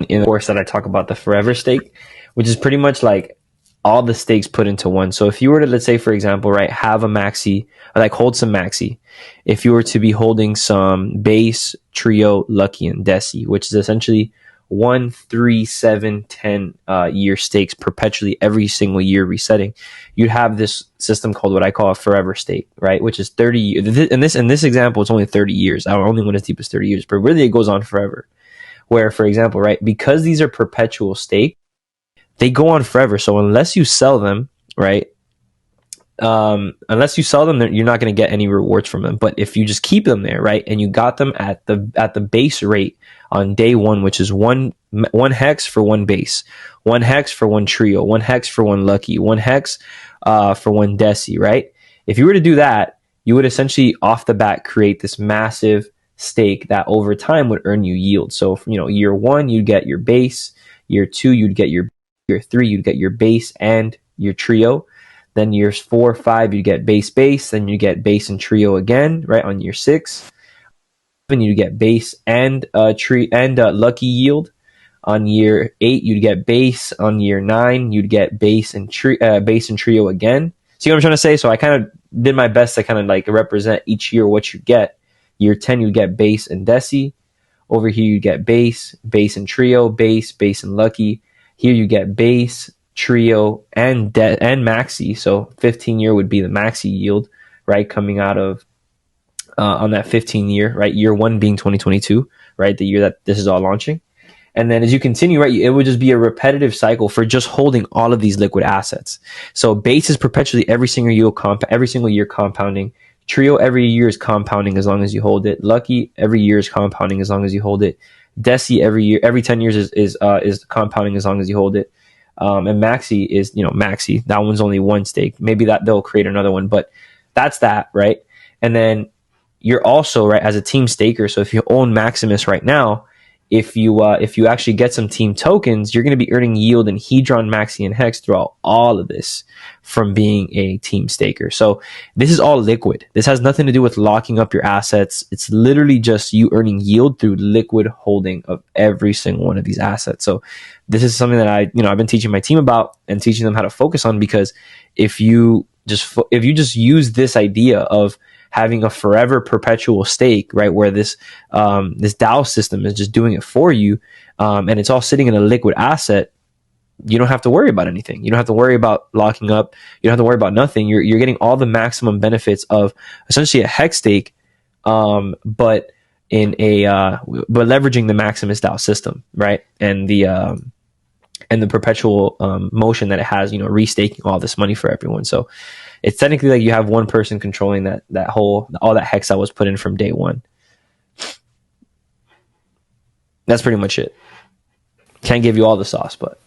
in the course that I talk about the forever stake, which is pretty much like all the stakes put into one. So if you were to, let's say, for example, right, have a maxi, or like hold some maxi, if you were to be holding some base, trio, lucky, and desi, which is essentially 1, 3, 7, 10 year stakes perpetually every single year resetting, you'd have this system called what I call a forever stake, right? Which is 30 years. In this example, it's only 30 years. I only went as deep as 30 years, but really it goes on forever. Where, for example, right, because these are perpetual stake, they go on forever. So unless you sell them, right, unless you sell them, you're not going to get any rewards from them. But if you just keep them there, right, and you got them at the base rate on day one, which is one hex for one base, 1 hex for 1 trio, 1 hex for 1 lucky, 1 hex for 1 desi, right? If you were to do that, you would essentially off the bat create this massive stake that over time would earn you yield. So, year 1, you'd get your base. Year 2, you'd get your year 3, you'd get your base and your trio. Then years 4, 5, you get base. Then you get base and trio again, right? On year 6, then you get base and lucky yield. On year 8, you'd get base. On year 9, you'd get base and trio again. See what I'm trying to say? So I kind of did my best to kind of like represent each year what you get. Year 10, you get base and desi. Over here, you get base and trio, base and lucky. Here you get base, trio, and maxi. So 15 year would be the maxi yield, right? Coming out of on that 15 year, right? Year 1 being 2022, right? The year that this is all launching. And then as you continue, right, it would just be a repetitive cycle for just holding all of these liquid assets. So base is perpetually every single year compounding. Trio every year is compounding as long as you hold it. Lucky every year is compounding as long as you hold it. Desi every 10 years is compounding as long as you hold it. And maxi is, maxi. That one's only 1 stake. Maybe that they'll create another one, but that's that, right? And then you're also, right, as a team staker. So if you own Maximus right now, if you actually get some team tokens, you're going to be earning yield in Hedron, Maxi, and Hex throughout all of this from being a team staker. So this is all liquid. This has nothing to do with locking up your assets. It's literally just you earning yield through liquid holding of every single one of these assets. So this is something that I've been teaching my team about and teaching them how to focus on, because if you just use this idea of having a forever perpetual stake, right, where this DAO system is just doing it for you, and it's all sitting in a liquid asset, you don't have to worry about anything. You don't have to worry about locking up. You don't have to worry about nothing. You're getting all the maximum benefits of essentially a hex stake, but leveraging the Maximus DAO system, right, and the perpetual motion that it has, restaking all this money for everyone. So it's technically like you have one person controlling all that hex that was put in from day one. That's pretty much it. Can't give you all the sauce, but